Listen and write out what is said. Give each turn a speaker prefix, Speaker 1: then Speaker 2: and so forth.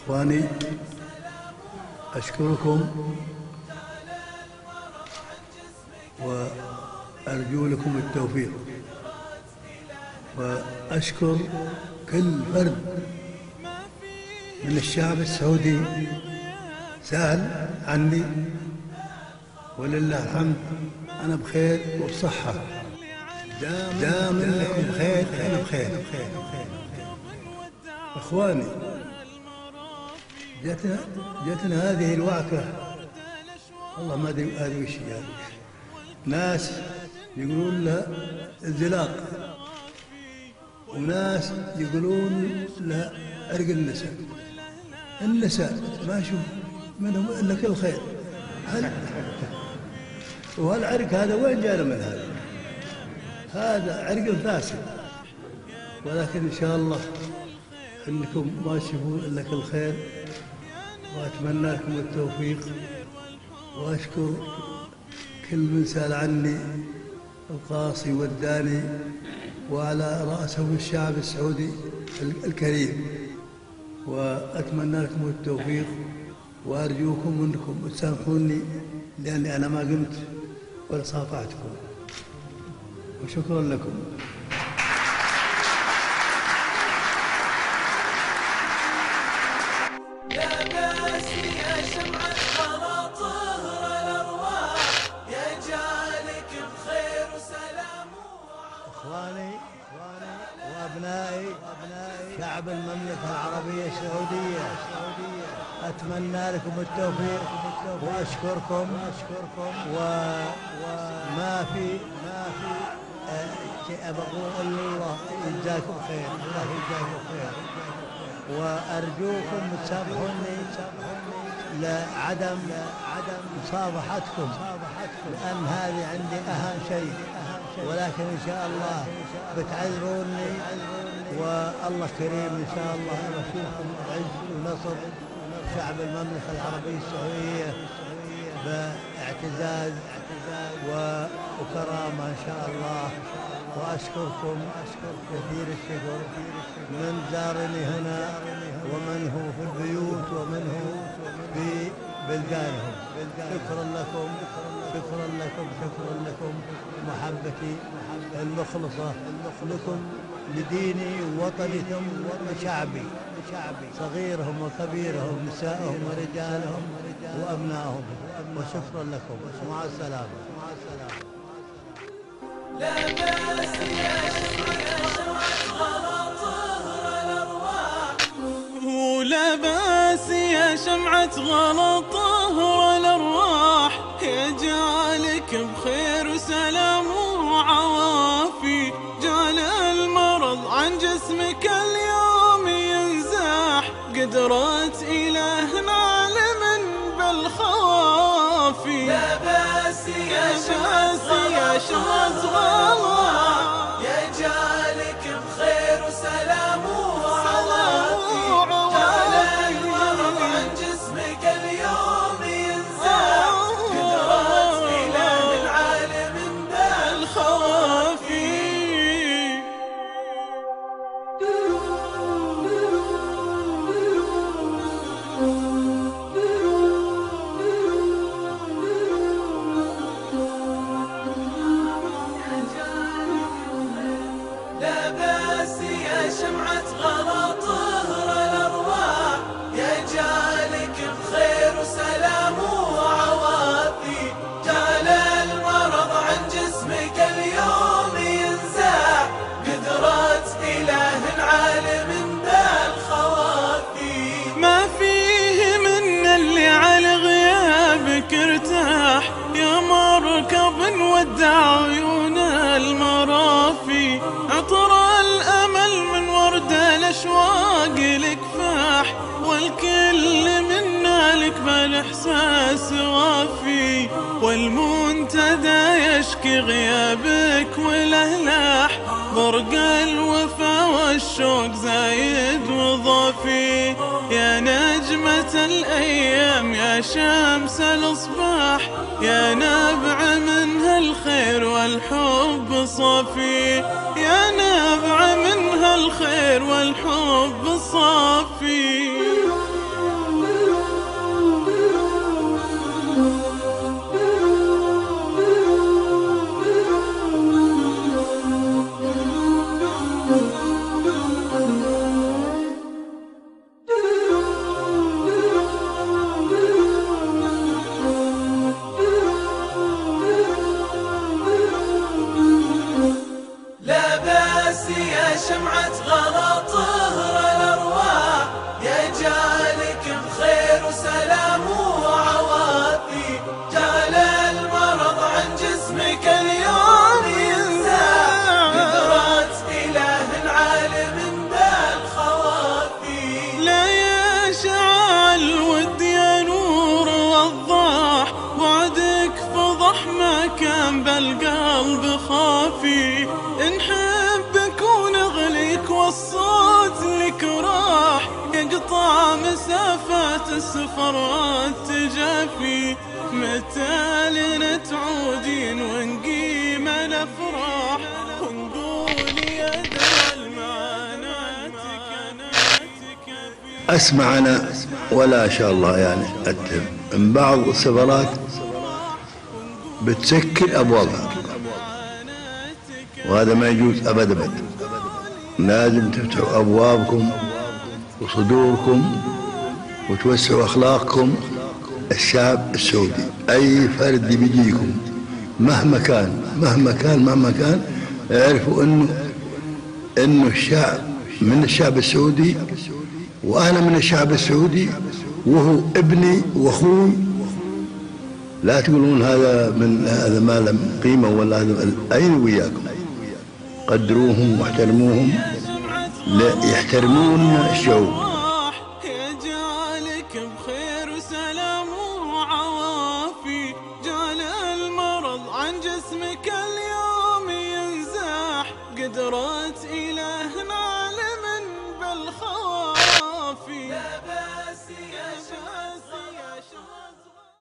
Speaker 1: إخواني، أشكركم وأرجو لكم التوفيق، وأشكر كل فرد من الشعب السعودي سأل عني، ولله الحمد أنا بخير وبصحة، دام لكم خير أنا بخير. إخواني، جتنا هذه الوعكة، والله ما أدري وش يعني. ناس يقولون لها انزلاق، وناس يقولون لها عرق النساء ما أشوف منهم إلا كل خير. وهالعرق هذا وين جانا من هذا عرق فاسد، ولكن إن شاء الله إنكم ما تشوفون إلا كل خير، وأتمنى لكم التوفيق. وأشكر كل من سأل عني، القاصي والداني، وعلى رأسهم الشعب السعودي الكريم، وأتمنى لكم التوفيق، وأرجوكم منكم تسامحوني لأني أنا ما قمت ولا صافحتكم، وشكرا لكم.
Speaker 2: إخواني وأبنائي شعب المملكة العربية السعودية، أتمنى لكم التوفيق وأشكركم، وما في شيء أبغى إلا الله يجزاكم خير، الله يجزاكم خير. وأرجوكم تسامحوني لعدم مصافحتكم، لأن هذه عندي أهم شيء، ولكن إن شاء الله بتعذروني، والله كريم إن شاء الله نشوفكم عز ونصر شعب المملكة العربية السعودية باعتزاز وكرامة إن شاء الله. وأشكركم كثير الشكر من زارني هنا، ومن هو في البيوت، ومن هو في بلدانهم. شكرا لكم محبتي المخلصة لكم، لديني ووطني وشعبي، صغيرهم وكبيرهم، نسائهم ورجالهم وأبنائهم. وشكرا لكم، مع السلامة.
Speaker 3: لا بأس يا شمعة غلا طهر الأرواح، ولا بأس يا شمعة غلا طهر الأرواح، يجعلك بخير وسلام وعوافي، جعل المرض عن جسمك اليوم ينزاح، قدرة إله عالم بالخوافي. لا بأس يا شمعة غلا، يجعلك بخير وسلام وعوافي، جعل المرض عن جسمك اليوم ينزاح، قدرة إله العالم بالخوافي. لا بأس يا شمعة غلا طهر الأرواح، يجعلك بخير وسلام وعوافي، جعل المرض عن جسمك اليوم ينزاح، قدرة إله عالم بالخوافي. ما فيه من اللي على غيابك ارتاح، يا مركب ودع عيون المرافي، عطر الأمل من ورد الأشواق لك فاح، والكل منا لك بالإحساس وافي، والمنتدى يشكي غيابك والأهلاح، برق الوفا والشوق زايد وضافي. يا نجمة الأيام، يا شمس الأصباح، يا نبع منها الخير والحب صافي، يا نبع منها الخير والحب صافي. ناسي يا شمعة غلا طهر الأرواح، يا جالك بخير وسلام وعوافي، جال المرض عن جسمك اليوم ينزاح، قدرات إله عالم بالخوافي. لا يا شعاع الود يا نور وضاح، وعدك فضح ما كان بالقلب خافي، نحبك ونغليك والصوت لك راح، يقطع مسافات السفر والتجافي، متى لنا تعودين ونقيم الافراح، ونقول يا دوا المعاناتك في.
Speaker 1: اسمع انا ولا شاء الله يعني اتهم من بعض السفرات بتسكر ابوابها، وهذا ما يجوز ابدا. لازم تفتحوا ابوابكم وصدوركم وتوسعوا اخلاقكم. الشعب السعودي اي فرد بيجيكم مهما كان اعرفوا انه الشعب من الشعب السعودي، وانا من الشعب السعودي، وهو ابني واخوي. لا تقولون هذا ما له قيمه ولا هذا. اين وياكم؟ قدروهم واحترموهم، لا يحترمون الشعوب.
Speaker 3: يا جالك بخير وسلام وعوافي، جال المرض عن جسمك اليوم ينزاح، قدرات